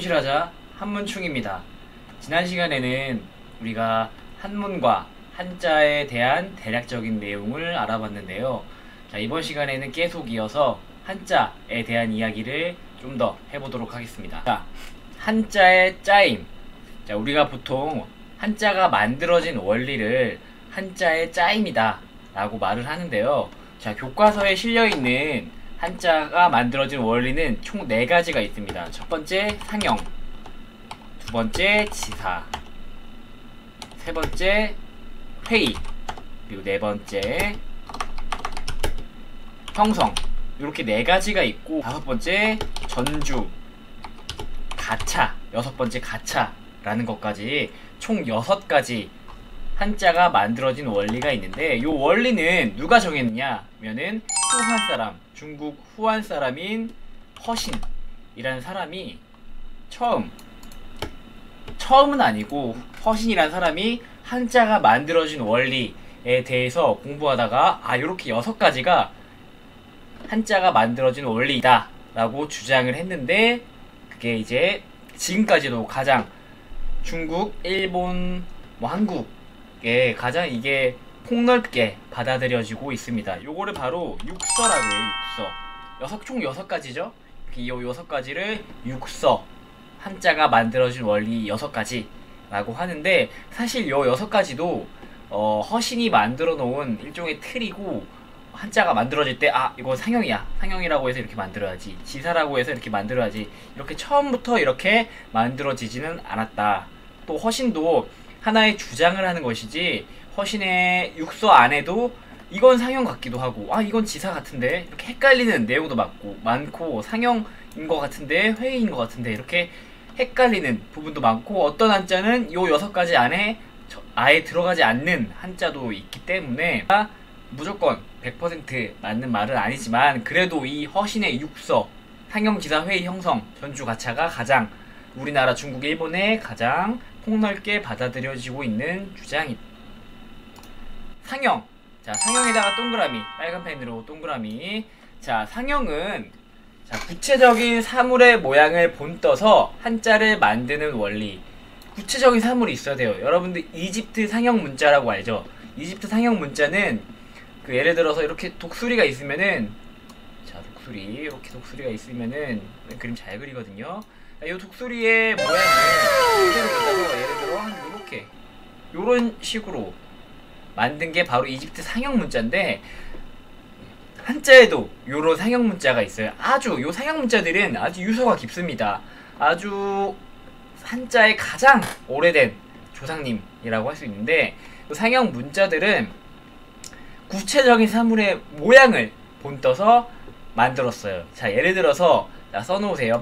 성실하자 한문충입니다. 지난 시간에는 우리가 한문과 한자에 대한 대략적인 내용을 알아봤는데요. 자, 이번 시간에는 계속 이어서 한자에 대한 이야기를 좀 더 해보도록 하겠습니다. 자, 한자의 짜임. 자, 우리가 보통 한자가 만들어진 원리를 한자의 짜임이다 라고 말을 하는데요. 자, 교과서에 실려있는 한자가 만들어진 원리는 총 4가지가 있습니다. 첫 번째 상형, 두 번째 지사, 세 번째 회의, 그리고 네 번째 형성. 이렇게 4가지가 있고, 다섯 번째 전주, 가차, 여섯 번째 가차라는 것까지 총 6가지 한자가 만들어진 원리가 있는데, 이 원리는 누가 정했느냐 하면은 후한 사람, 중국 후한 사람인 허신이라는 사람이 처음은 아니고, 허신이라는 사람이 한자가 만들어진 원리에 대해서 공부하다가 요렇게 6가지가 한자가 만들어진 원리이다 라고 주장을 했는데, 그게 이제 지금까지도 가장 중국, 일본, 한국에 가장 이게 폭넓게 받아들여지고 있습니다. 요거를 바로 육서라고 해요. 총 6가지죠. 이 6가지를 육서, 한자가 만들어진 원리 6가지 라고 하는데, 사실 요 6가지도 허신이 만들어 놓은 일종의 틀이고, 한자가 만들어질 때 이거 상형이야, 상형이라고 해서 이렇게 만들어야지, 지사라고 해서 이렇게 만들어야지, 이렇게 처음부터 이렇게 만들어지지는 않았다. 또 허신도 하나의 주장을 하는 것이지, 허신의 육서 안에도 이건 상형 같기도 하고 이건 지사 같은데, 이렇게 헷갈리는 내용도 많고 상형인 것 같은데 회의인 것 같은데, 이렇게 헷갈리는 부분도 많고, 어떤 한자는 요 6가지 안에 아예 들어가지 않는 한자도 있기 때문에 무조건 100% 맞는 말은 아니지만, 그래도 이 허신의 육서, 상형, 지사, 회의, 형성, 전주, 가차가 가장 우리나라, 중국, 일본에 가장 폭넓게 받아들여지고 있는 주장입니다. 상형. 자, 상형에다가 동그라미, 빨간 펜으로 동그라미. 자, 상형은 구체적인 사물의 모양을 본떠서 한자를 만드는 원리. 구체적인 사물이 있어야 돼요. 여러분들 이집트 상형 문자라고 알죠? 이집트 상형 문자는 예를 들어서 이렇게 독수리가 있으면은, 자, 이렇게 독수리가 있으면은 그림 잘 그리거든요. 이 독수리의 모양을 그대로 갖다가 예를 들어 이렇게 요런 식으로 만든 게 바로 이집트 상형 문자인데, 한자에도 요런 상형 문자가 있어요. 요 상형 문자들은 아주 유서가 깊습니다. 아주 한자의 가장 오래된 조상님이라고 할 수 있는데, 그 상형 문자들은 구체적인 사물의 모양을 본떠서 만들었어요. 자, 예를 들어서 써놓으세요.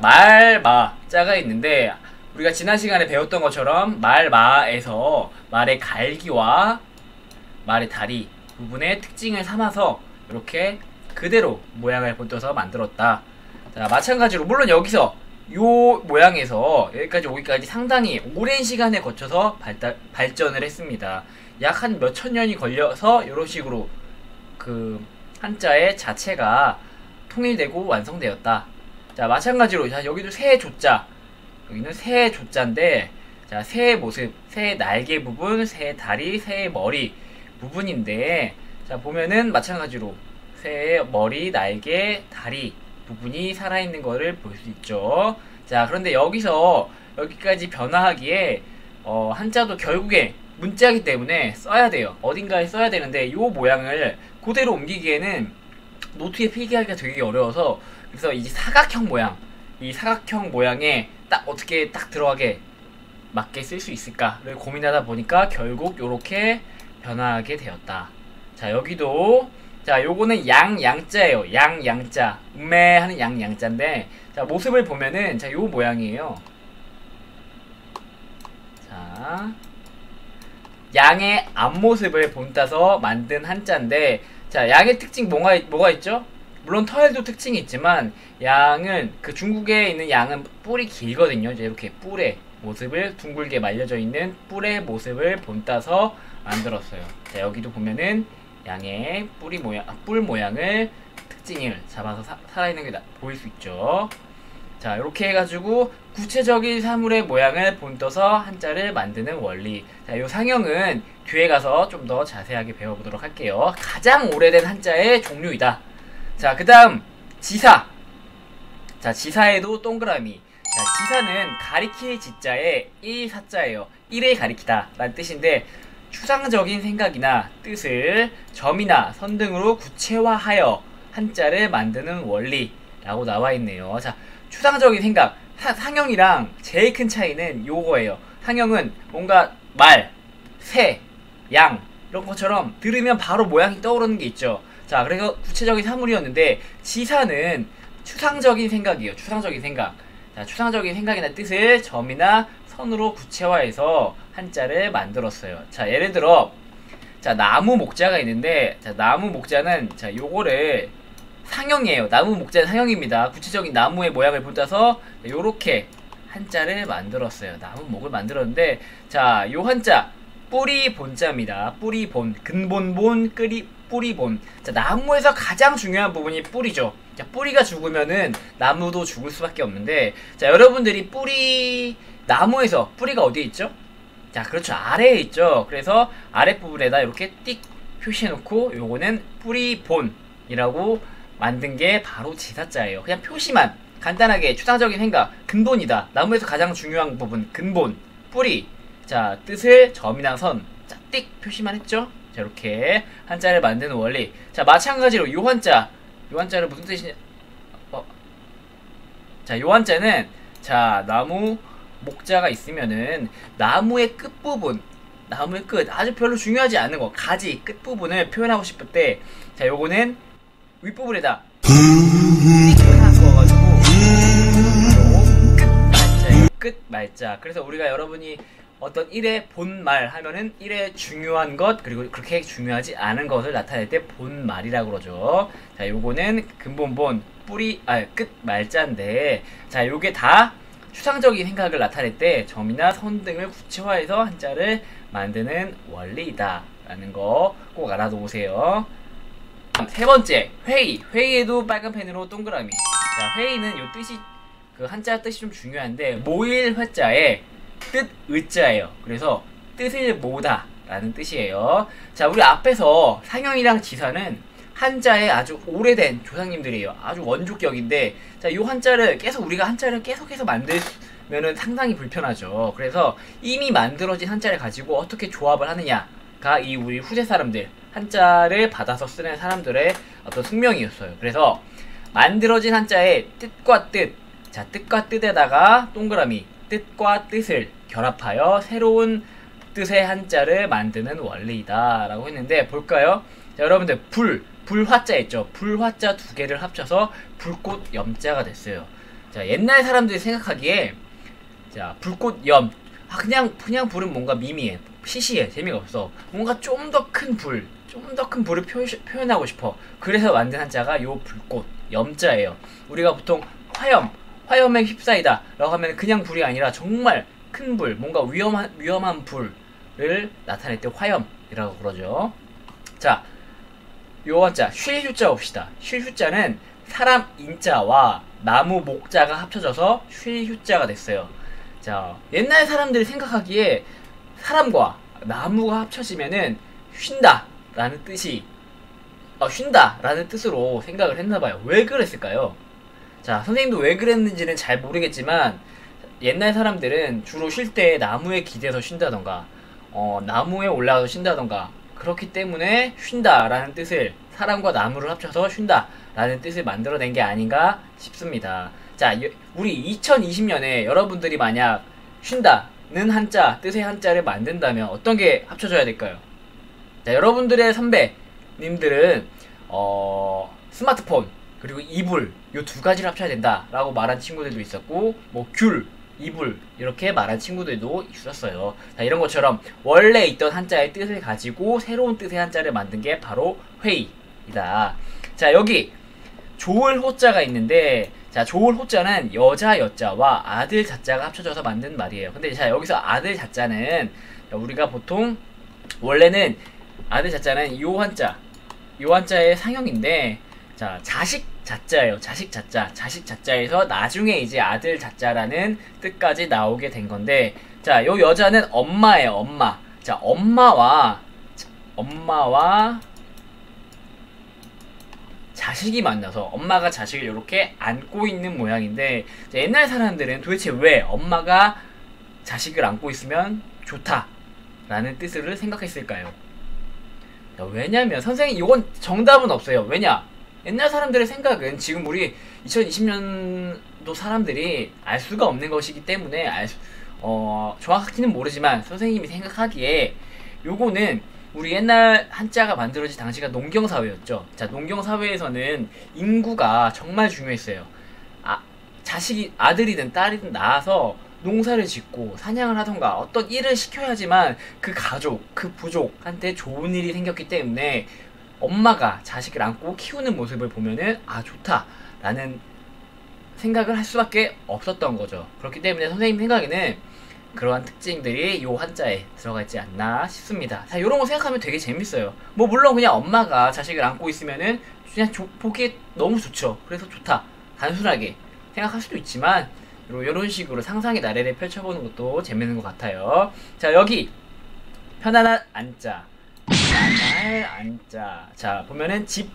말마자가 있는데, 우리가 지난 시간에 배웠던 것처럼 말마에서 말의 갈기와 말의 다리 부분의 특징을 삼아서 이렇게 그대로 모양을 본떠서 만들었다. 자, 마찬가지로 물론 여기서 요 모양에서 여기까지 오기까지 상당히 오랜 시간에 거쳐서 발전을 했습니다. 약 한 몇천 년이 걸려서 이런 식으로 그 한자의 자체가 통일되고 완성되었다. 자, 마찬가지로 여기도 새의 조자, 여기는 새의 조자인데, 자, 새의 모습, 새의 날개 부분, 새의 다리, 새의 머리 부분인데, 자, 보면은 마찬가지로 새의 머리, 날개, 다리 부분이 살아있는 거를 볼 수 있죠. 자, 그런데 여기까지 변화하기에 한자도 결국에 문자이기 때문에 써야 돼요. 어딘가에 써야 되는데, 요 모양을 그대로 옮기기에는 노트에 필기하기가 되게 어려워서, 그래서 이제 사각형 모양, 이 사각형 모양에 어떻게 들어가게 맞게 쓸 수 있을까를 고민하다 보니까 결국 요렇게 변화하게 되었다. 자, 여기도, 자, 요거는 양자예요. 양자. 음매하는 양자인데, 자, 모습을 보면은, 자, 요 모양이에요. 자, 양의 앞모습을 본따서 만든 한자인데, 자, 양의 특징 뭐가 있죠? 물론 터에도 특징이 있지만, 양은, 중국에 있는 양은 뿔이 길거든요. 이제 이렇게 뿔의 모습을, 둥글게 말려져 있는 뿔의 모습을 본따서 만들었어요. 자, 여기도 보면은 양의 뿔 모양을 특징을 잡아서 살아있는 게 보일 수 있죠. 자, 이렇게 해가지고 구체적인 사물의 모양을 본떠서 한자를 만드는 원리. 자, 요 상형은 뒤에 가서 좀 더 자세하게 배워보도록 할게요. 가장 오래된 한자의 종류이다. 자, 그 다음 지사. 자, 지사에도 동그라미. 자, 지사는 가리킬 지자에 1사자예요. 1을 가리키다 라는 뜻인데, 추상적인 생각이나 뜻을 점이나 선 등으로 구체화하여 한자를 만드는 원리라고 나와있네요. 자, 추상적인 생각, 상형이랑 제일 큰 차이는 요거예요. 상형은 뭔가 말, 새, 양 이런 것처럼 들으면 바로 모양이 떠오르는 게 있죠. 자, 그래서 구체적인 사물이었는데, 지사는 추상적인 생각이에요. 추상적인 생각. 자, 추상적인 생각이나 뜻을 점이나 선으로 구체화해서 한자를 만들었어요. 자, 예를 들어, 자, 나무 목자가 있는데, 자, 나무 목자는, 자, 요거를 상형이에요. 나무 목자는 상형입니다. 구체적인 나무의 모양을 본따서 요렇게 한자를 만들었어요. 나무 목을 만들었는데, 자, 요 한자 뿌리 본자입니다. 뿌리 본, 근본 본, 뿌리 본. 자, 나무에서 가장 중요한 부분이 뿌리죠. 자, 뿌리가 죽으면은 나무도 죽을 수밖에 없는데, 자, 여러분들이 나무에서 뿌리가 어디에 있죠? 자, 그렇죠. 아래에 있죠. 그래서 아랫부분에다 이렇게 띡 표시해놓고, 요거는 뿌리본이라고 만든 게 바로 지사자예요. 그냥 표시만 간단하게 추상적인 생각, 근본이다. 나무에서 가장 중요한 부분, 근본, 뿌리. 자, 뜻을 점이나 선, 자, 띡 표시만 했죠? 자, 이렇게 한자를 만드는 원리. 자, 마찬가지로 요 한자를 무슨 뜻이냐? 자, 요 한자는, 자, 나무 목자가 있으면은 나무의 끝부분, 나무의 끝, 아주 별로 중요하지 않은 거, 가지 끝부분을 표현하고 싶을 때, 자, 요거는 윗부분에다 하나 그어가지고 끝말자. 그래서 우리가 여러분이 어떤 일의 본말 하면은 일의 중요한 것, 그리고 그렇게 중요하지 않은 것을 나타낼 때 본말이라고 그러죠. 자, 요거는 근본본, 끝말자인데, 자, 요게 다 추상적인 생각을 나타낼 때 점이나 선 등을 구체화해서 한자를 만드는 원리이다 라는 거 꼭 알아두세요. 세 번째, 회의. 회의에도 빨간 펜으로 동그라미. 자, 회의는 요 뜻이, 그 한자 뜻이 좀 중요한데, 모일 회자에 뜻 의자예요. 그래서 뜻을 모으다 라는 뜻이에요. 자, 우리 앞에서 상형이랑 지사는 한자에 아주 오래된 조상님들이에요. 아주 원조격인데, 자, 요 한자를 우리가 한자를 계속해서 만들면은 상당히 불편하죠. 그래서 이미 만들어진 한자를 가지고 어떻게 조합을 하느냐가 이 우리 후세 사람들, 한자를 받아서 쓰는 사람들의 어떤 숙명이었어요. 그래서 만들어진 한자의 뜻과 뜻, 자, 뜻과 뜻에다가 동그라미, 뜻과 뜻을 결합하여 새로운 뜻의 한자를 만드는 원리이다 라고 했는데, 볼까요? 자, 여러분들 불화자 있죠? 불화자 두 개를 합쳐서 불꽃 염자가 됐어요. 자, 옛날 사람들이 생각하기에, 자, 불꽃 염, 그냥 불은 뭔가 미미해, 시시해, 재미가 없어. 뭔가 좀 더 큰 불을 표현하고 싶어. 그래서 만든 한자가 요 불꽃 염자예요. 우리가 보통 화염에 휩싸이다 라고 하면 그냥 불이 아니라 정말 큰 불, 뭔가 위험한 불을 나타낼 때 화염이라고 그러죠. 자, 요 한자 쉴휴자 봅시다. 쉴휴자는 사람 인자와 나무 목자가 합쳐져서 쉴휴자가 됐어요. 자, 옛날 사람들이 생각하기에 사람과 나무가 합쳐지면은 쉰다 라는 뜻으로 생각을 했나봐요. 왜 그랬을까요? 자, 선생님도 왜 그랬는지는 잘 모르겠지만, 옛날 사람들은 주로 쉴 때 나무에 기대서 쉰다던가, 나무에 올라가서 쉰다던가, 그렇기 때문에 쉰다라는 뜻을, 사람과 나무를 합쳐서 쉰다라는 뜻을 만들어낸 게 아닌가 싶습니다. 자, 우리 2020년에 여러분들이 만약 쉰다는 한자, 뜻의 한자를 만든다면 어떤 게 합쳐져야 될까요? 자, 여러분들의 선배님들은 스마트폰 그리고 이불, 요 두 가지를 합쳐야 된다라고 말한 친구들도 있었고, 뭐 이불 이렇게 말한 친구들도 있었어요. 자, 이런 것처럼 원래 있던 한자의 뜻을 가지고 새로운 뜻의 한자를 만든 게 바로 회의이다. 자, 여기 조을 호자가 있는데, 자, 조을 호자는 여자 여자와 아들 자자가 합쳐져서 만든 말이에요. 근데 자, 여기서 아들 자자는 우리가 보통 원래는 아들 자자는 요 한자의 상형인데, 자, 자자예요. 자식 자자. 자식 자자에서 나중에 이제 아들 자자라는 뜻까지 나오게 된 건데, 자, 요 여자는 엄마예요. 엄마. 자, 엄마와 자식이 만나서 엄마가 자식을 이렇게 안고 있는 모양인데, 자, 옛날 사람들은 도대체 왜 엄마가 자식을 안고 있으면 좋다 라는 뜻을 생각했을까요? 자, 왜냐면 선생님 이건 정답은 없어요. 왜냐? 옛날 사람들의 생각은 지금 우리 2020년도 사람들이 알 수가 없는 것이기 때문에 정확히는 모르지만 선생님이 생각하기에 요거는 우리 옛날 한자가 만들어진 당시가 농경사회였죠. 자, 농경사회에서는 인구가 정말 중요했어요. 자식이 아들이든 딸이든 낳아서 농사를 짓고 사냥을 하던가 어떤 일을 시켜야지만 그 가족, 그 부족한테 좋은 일이 생겼기 때문에 엄마가 자식을 안고 키우는 모습을 보면은 좋다 라는 생각을 할 수밖에 없었던 거죠. 그렇기 때문에 선생님 생각에는 그러한 특징들이 요 한자에 들어가 있지 않나 싶습니다. 자, 요런 거 생각하면 되게 재밌어요. 뭐 물론 그냥 엄마가 자식을 안고 있으면은 그냥 보기에 너무 좋죠. 그래서 좋다 단순하게 생각할 수도 있지만 요런 식으로 상상의 나래를 펼쳐보는 것도 재밌는 것 같아요. 자, 여기 편안한 안자, 편안할 안자. 자, 보면은 집,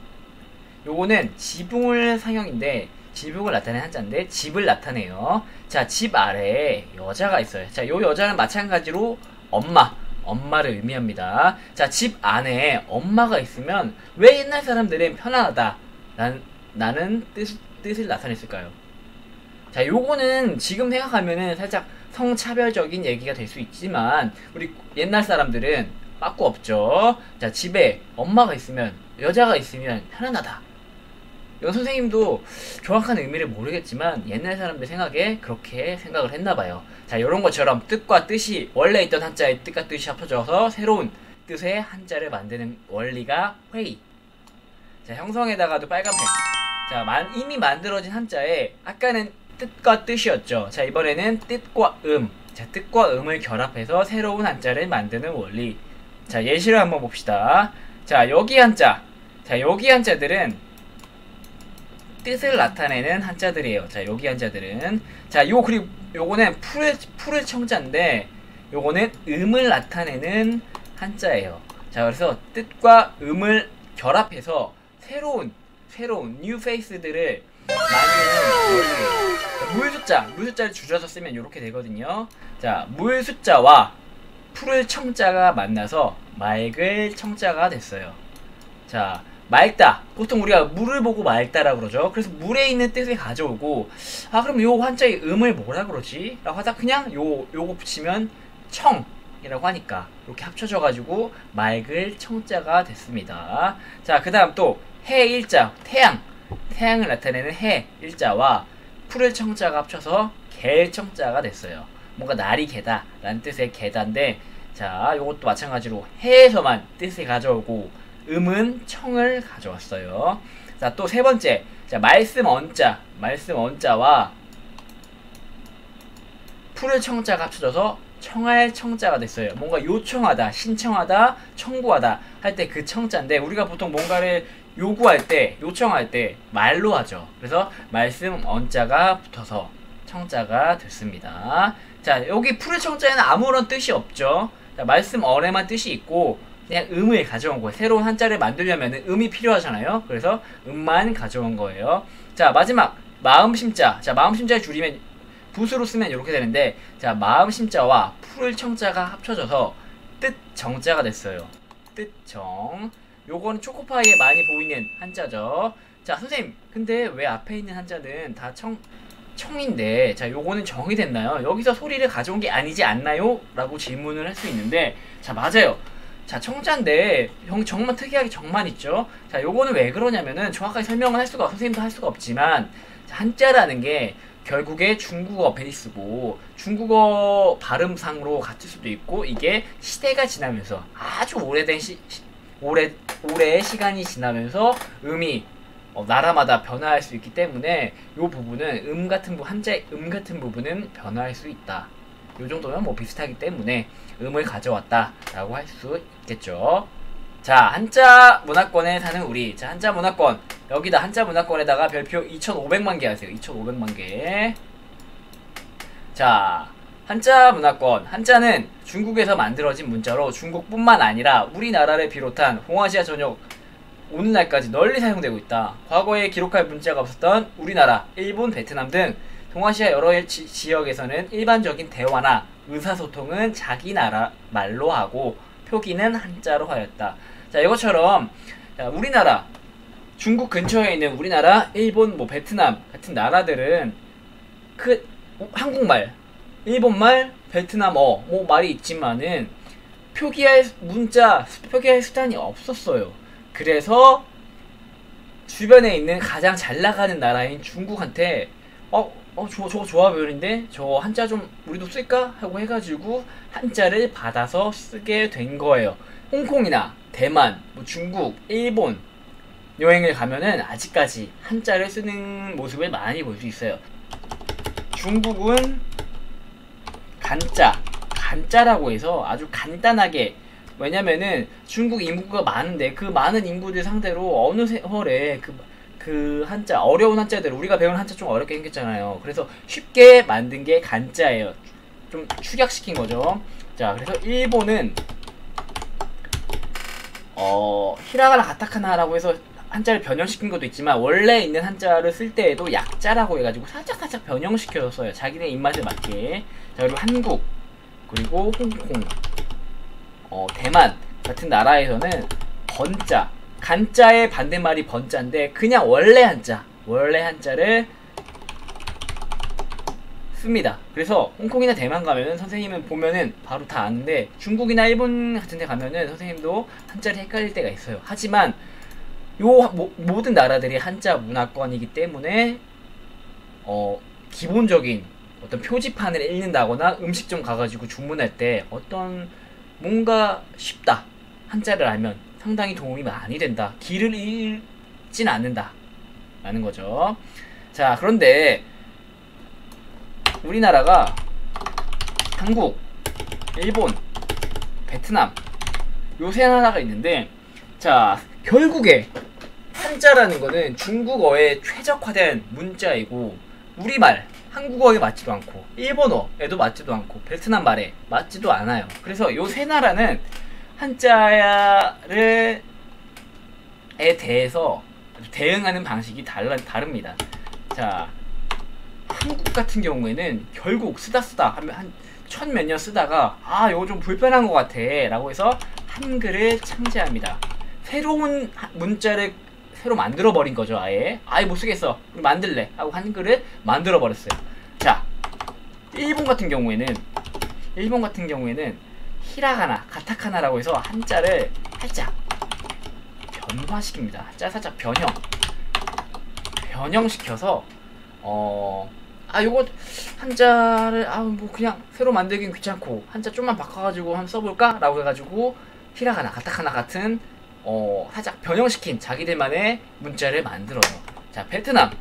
요거는 지붕을 상형인데 지붕을 나타내는 한자인데 집을 나타내요. 자, 집 아래에 여자가 있어요. 자, 요 여자는 마찬가지로 엄마를 의미합니다. 자, 집 안에 엄마가 있으면 왜 옛날 사람들은 편안하다 라는 뜻을 나타냈을까요? 자, 요거는 지금 생각하면은 살짝 성차별적인 얘기가 될 수 있지만 우리 옛날 사람들은 빠꾸 없죠. 자, 집에 엄마가 있으면, 여자가 있으면 편안하다. 이건 선생님도 정확한 의미를 모르겠지만 옛날 사람들 생각에 그렇게 생각을 했나봐요. 자, 요런 것처럼 뜻과 뜻이 원래 있던 한자의 뜻과 뜻이 합쳐져서 새로운 뜻의 한자를 만드는 원리가 회의. 자, 형성에다가도 빨간 펜. 자, 이미 만들어진 한자에 아까는 뜻과 뜻이었죠. 자, 이번에는 뜻과 자, 뜻과 음을 결합해서 새로운 한자를 만드는 원리. 자, 예시를 한번 봅시다. 자, 여기 한자. 자, 여기 한자들은 뜻을 나타내는 한자들이에요. 자, 여기 한자들은. 자, 그리고 요거는 풀을 청자인데, 요거는 음을 나타내는 한자예요. 자, 그래서 뜻과 음을 결합해서 새로운 new face들을 만드는 원리예요. 물숫자를 줄여서 쓰면 이렇게 되거든요. 자, 물숫자와 풀을 청자가 만나서 맑을 청자가 됐어요. 자, 맑다. 보통 우리가 물을 보고 맑다라고 그러죠. 그래서 물에 있는 뜻을 가져오고, 그럼 요 한자의 음을 뭐라 그러지? 라고 하다 그냥 요거 붙이면 청이라고 하니까 이렇게 합쳐져가지고 맑을 청자가 됐습니다. 자, 그 다음 또 해 일자, 태양을 나타내는 해 일자와 풀을 청자가 합쳐서 갤 청자가 됐어요. 뭔가 날이 개다 라는 뜻의 개다인데, 자, 요것도 마찬가지로 해에서만 뜻을 가져오고 음은 청을 가져왔어요. 자, 또 세 번째. 자, 말씀 언자와 풀을 청자가 합쳐져서 청할 청자가 됐어요. 뭔가 요청하다, 신청하다, 청구하다 할 때 그 청자인데, 우리가 보통 뭔가를 요구할 때, 요청할 때 말로 하죠. 그래서 말씀 언자가 붙어서 청자가 됐습니다. 자, 여기 풀을 청자에는 아무런 뜻이 없죠. 자, 말씀 언에만 뜻이 있고 그냥 음을 가져온 거예요. 새로운 한자를 만들려면 음이 필요하잖아요. 그래서 음만 가져온 거예요. 자, 마지막 마음심자. 자, 마음심자를 줄이면 붓으로 쓰면 이렇게 되는데, 자, 마음심자와 풀을 청자가 합쳐져서 뜻정자가 됐어요. 뜻정. 요거는 초코파이에 많이 보이는 한자죠. 자, 선생님, 근데 왜 앞에 있는 한자는 다 청인데, 자, 요거는 정이 됐나요? 여기서 소리를 가져온 게 아니지 않나요? 라고 질문을 할 수 있는데, 자, 맞아요. 자, 청자인데 정만 특이하게 정만 있죠. 자, 요거는 왜 그러냐면은 정확하게 설명을 선생님도 할 수가 없지만, 자, 한자라는 게 결국에 중국어 베이스고 중국어 발음상으로 같을 수도 있고, 이게 시대가 지나면서 아주 오래된 오래의 시간이 지나면서 음이 나라마다 변화할 수 있기 때문에 요 부분은 한자의 음 같은 부분은 변화할 수 있다. 요 정도면 뭐 비슷하기 때문에 음을 가져왔다 라고 할 수 있겠죠. 자, 한자 문화권에 사는 우리. 자, 한자 문화권 여기다 한자 문화권에다가 별표 2,500만 개 하세요. 2,500만 개. 자, 한자 문화권. 한자는 중국에서 만들어진 문자로 중국뿐만 아니라 우리나라를 비롯한 동아시아 전역 오늘날까지 널리 사용되고 있다. 과거에 기록할 문자가 없었던 우리나라, 일본, 베트남 등 동아시아 여러 지역에서는 일반적인 대화나 의사소통은 자기 나라 말로 하고 표기는 한자로 하였다. 자, 이것처럼 우리나라, 중국 근처에 있는 우리나라, 일본, 베트남 같은 나라들은 그 한국말, 일본말, 베트남어 말이 있지만은 표기할 수단이 없었어요. 그래서 주변에 있는 가장 잘 나가는 나라인 중국한테 저거 좋아 보이는데 저 한자 좀 우리도 쓸까? 하고 해가지고 한자를 받아서 쓰게 된 거예요. 홍콩이나 대만, 중국, 일본 여행을 가면은 아직까지 한자를 쓰는 모습을 많이 볼 수 있어요. 중국은 간자라고 해서 아주 간단하게, 왜냐면은 중국 인구가 많은데 그 많은 인구들 상대로 어느 세월에 그 한자, 어려운 한자들, 우리가 배운 한자 좀 어렵게 생겼잖아요. 그래서 쉽게 만든 게 간자예요. 좀 축약시킨 거죠. 자, 그래서 일본은 히라가나 가타카나라고 해서 한자를 변형시킨 것도 있지만 원래 있는 한자를 쓸 때에도 약자라고 해가지고 살짝 변형시켜서 써요. 자기네 입맛에 맞게. 자, 그리고 한국, 그리고 홍콩, 대만 같은 나라에서는 번자, 간자의 반대말이 번자인데 그냥 원래 한자를 씁니다. 그래서 홍콩이나 대만 가면은 선생님은 보면은 바로 다 아는데 중국이나 일본 같은 데 가면은 선생님도 한자를 헷갈릴 때가 있어요. 하지만 모든 나라들이 한자 문화권이기 때문에 기본적인 어떤 표지판을 읽는다거나 음식점 가가지고 주문할 때 뭔가 쉽다, 한자를 알면 상당히 도움이 많이 된다, 길을 잃진 않는다 라는 거죠. 자, 그런데 우리나라가 한국, 일본, 베트남 요 세 나라가 있는데, 자, 결국에 한자라는 거는 중국어에 최적화된 문자이고 우리말, 한국어에 맞지도 않고 일본어에도 맞지도 않고 베트남 말에 맞지도 않아요. 그래서 요 세 나라는 한자에 대해서 대응하는 방식이 다릅니다. 자, 한국 같은 경우에는 결국 쓰다 하면 한 천몇 년 쓰다가 이거 좀 불편한 것 같아 라고 해서 한글을 창제합니다. 새로운 문자를 새로 만들어 버린 거죠. 아예 못 쓰겠어, 만들래 하고 한글을 만들어 버렸어요. 자, 일본 같은 경우에는 히라가나, 가타카나라고 해서 한자를 살짝 변화시킵니다. 한자 살짝 변형시켜서 요거 한자를 그냥 새로 만들긴 귀찮고 한자 좀만 바꿔가지고 한번 써볼까? 라고 해가지고 히라가나, 가타카나 같은 살짝 변형시킨 자기들만의 문자를 만들어요. 자, 베트남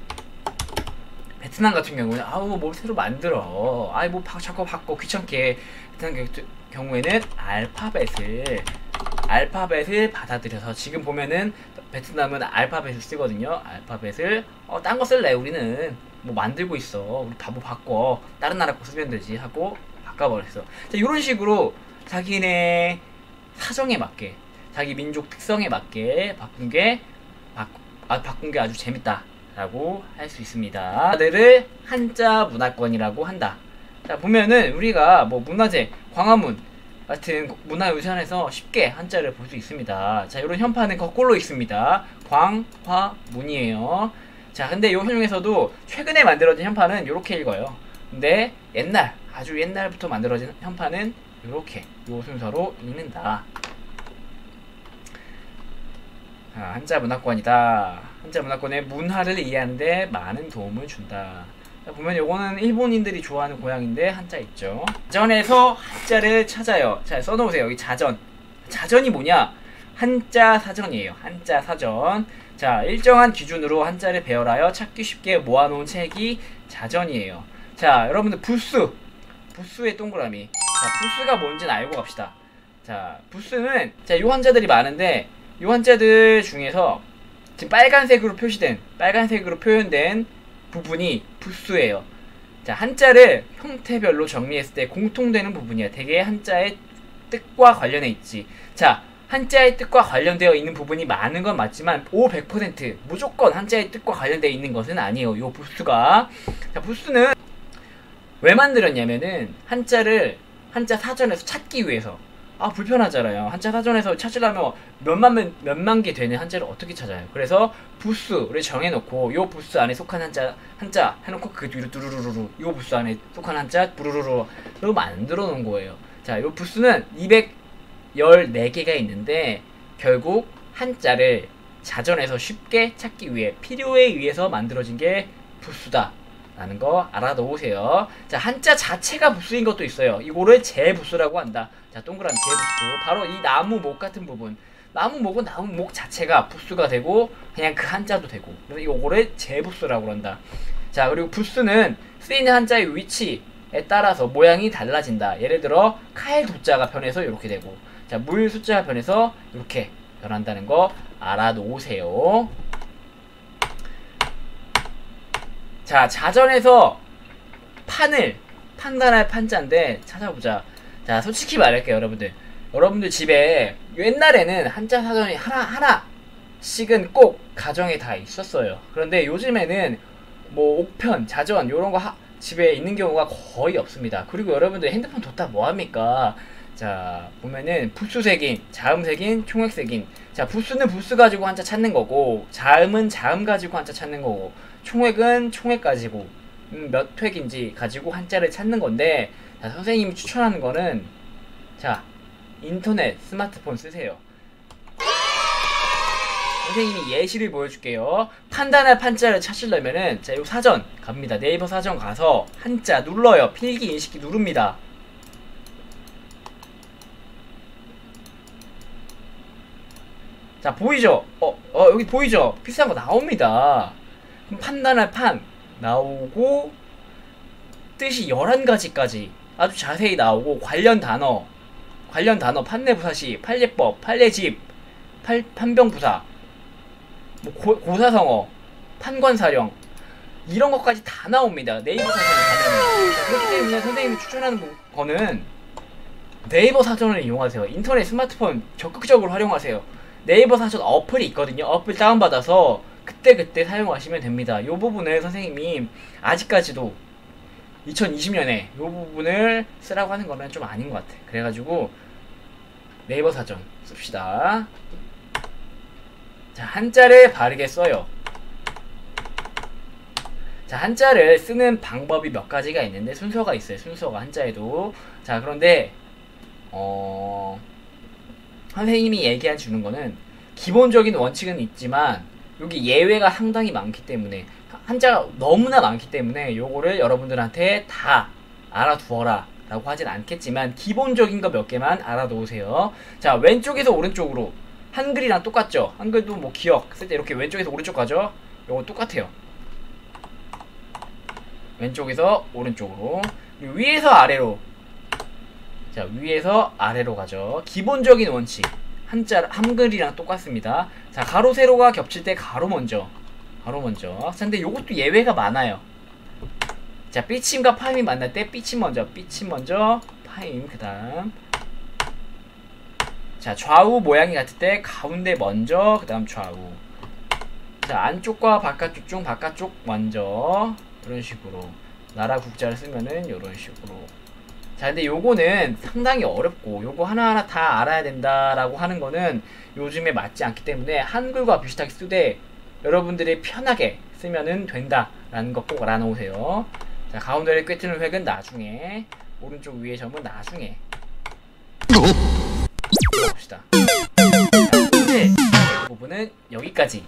같은 경우는 뭘 새로 만들어, 자꾸 바꿔 귀찮게. 베트남 경우에는 알파벳을 받아들여서 지금 보면은 베트남은 알파벳을 쓰거든요. 알파벳을 딴 거 쓸래, 우리는 만들고 있어, 우리 바꿔, 다른 나라 거 쓰면 되지 하고 바꿔버렸어. 자, 이런 식으로 자기네 사정에 맞게, 자기 민족 특성에 맞게 바꾼 게 아주 재밌다 라고 할 수 있습니다. 다들을 한자 문화권이라고 한다. 자, 보면은 우리가 문화재, 광화문 같은 문화유산에서 쉽게 한자를 볼 수 있습니다. 자, 이런 현판은 거꾸로 있습니다. 광화문이에요. 자, 근데 요 중에서도 최근에 만들어진 현판은 이렇게 읽어요. 근데 아주 옛날부터 만들어진 현판은 이렇게 요 순서로 읽는다. 한자 문화권이다. 한자 문화권의 문화를 이해하는데 많은 도움을 준다. 자, 보면 요거는 일본인들이 좋아하는 고향인데 한자 있죠. 자전에서 한자를 찾아요. 자, 써놓으세요. 여기 자전이 뭐냐? 한자 사전이에요. 한자 사전. 자, 일정한 기준으로 한자를 배열하여 찾기 쉽게 모아놓은 책이 자전이에요. 자, 여러분들 부스의 동그라미. 자, 부스가 뭔지는 알고 갑시다. 자, 부스는 요 한자들이 많은데 요 한자들 중에서 지금 빨간색으로 표현된 부분이 부수예요. 자, 한자를 형태별로 정리했을 때 공통되는 부분이야. 대개 한자의 뜻과 관련해 있지. 자, 한자의 뜻과 관련되어 있는 부분이 많은 건 맞지만 100% 무조건 한자의 뜻과 관련되어 있는 것은 아니에요. 요 부수가. 자, 부수는 왜 만들었냐면은 한자 사전에서 찾기 위해서. 아, 불편하잖아요. 한자 사전에서 찾으려면 몇만 개 되는 한자를 어떻게 찾아요? 그래서 부수를 정해놓고 요 부수 안에 속한 한자 해놓고 그 뒤로 뚜루루루루 요 부수 안에 속한 한자 부루루루로 만들어 놓은 거예요. 자, 요 부수는 214개가 있는데 결국 한자를 자전에서 쉽게 찾기 위해 필요에 의해서 만들어진 게 부수다 라는 거 알아놓으세요. 자, 한자 자체가 부수인 것도 있어요. 이거를 재부수라고 한다. 자, 동그라미 재부수. 바로 이 나무목 같은 부분. 나무목은 나무목 자체가 부수가 되고 그냥 그 한자도 되고. 그래서 이거를 재부수라고 한다. 자, 그리고 부수는 쓰이는 한자의 위치에 따라서 모양이 달라진다. 예를 들어 칼 도자가 변해서 이렇게 되고, 자, 물 숫자가 변해서 이렇게 변한다는 거 알아놓으세요. 자, 자전에서 판단할 판자인데 찾아보자. 자, 솔직히 말할게요, 여러분들 집에 옛날에는 한자 사전이 하나씩은 꼭 가정에 다 있었어요. 그런데 요즘에는 뭐 옥편, 자전 요런 거 집에 있는 경우가 거의 없습니다. 그리고 여러분들 핸드폰 뒀다 뭐합니까? 자, 보면은 부수색인, 자음색인, 총획색인. 자, 부수는 부수 가지고 한자 찾는 거고, 자음은 자음 가지고 한자 찾는 거고, 총획은 총획 가지고 몇 획인지 가지고 한자를 찾는 건데, 자, 선생님이 추천하는 거는, 자, 인터넷, 스마트폰 쓰세요. 선생님이 예시를 보여줄게요. 판단할 판자를 찾으려면은, 자, 요 사전 갑니다. 네이버 사전 가서 한자 눌러요. 필기 인식기 누릅니다. 자, 보이죠? 여기 보이죠? 비슷한 거 나옵니다. 그럼 판단할 판 나오고, 뜻이 11가지까지 아주 자세히 나오고, 관련 단어, 판내부사시, 판례법, 판례집, 판병부사, 뭐 고사성어, 판관사령, 이런 것까지 다 나옵니다. 네이버 사전에 가면. 그렇기 때문에 선생님이 추천하는 거는 네이버 사전을 이용하세요. 인터넷, 스마트폰 적극적으로 활용하세요. 네이버 사전 어플이 있거든요. 어플 다운받아서 그때그때 사용하시면 됩니다. 요 부분을 선생님이 아직까지도 2020년에 요 부분을 쓰라고 하는 거는 좀 아닌 것 같아. 그래가지고 네이버 사전 씁시다. 자, 한자를 바르게 써요. 자, 한자를 쓰는 방법이 몇 가지가 있는데 순서가 있어요. 순서가 한자에도. 자, 그런데 선생님이 얘기해 주는 거는 기본적인 원칙은 있지만 여기 예외가 상당히 많기 때문에, 한자가 너무나 많기 때문에 요거를 여러분들한테 다 알아두어라 라고 하진 않겠지만 기본적인 거 몇 개만 알아놓으세요. 자, 왼쪽에서 오른쪽으로 한글이랑 똑같죠? 한글도 뭐 기억 쓸 때 이렇게 왼쪽에서 오른쪽 가죠? 요거 똑같아요. 왼쪽에서 오른쪽으로, 그리고 위에서 아래로. 자, 위에서 아래로 가죠. 기본적인 원칙. 한글이랑 똑같습니다. 자, 가로 세로가 겹칠 때 가로 먼저. 자, 근데 요것도 예외가 많아요. 자, 삐침과 파임이 만날 때 삐침 먼저, 파임 그 다음. 자, 좌우 모양이 같을 때 가운데 먼저, 그 다음 좌우. 자, 안쪽과 바깥쪽 중 바깥쪽 먼저. 이런 식으로. 나라 국자를 쓰면은 이런 식으로. 자, 근데 요거는 상당히 어렵고 요거 하나하나 다 알아야 된다라고 하는 거는 요즘에 맞지 않기 때문에 한글과 비슷하게 쓰되 여러분들이 편하게 쓰면은 된다라는 거 꼭 알아놓으세요. 자, 가운데를 꿰트는 획은 나중에, 오른쪽 위에 점은 나중에. 봅시다. 자, 근데 이 부분은 여기까지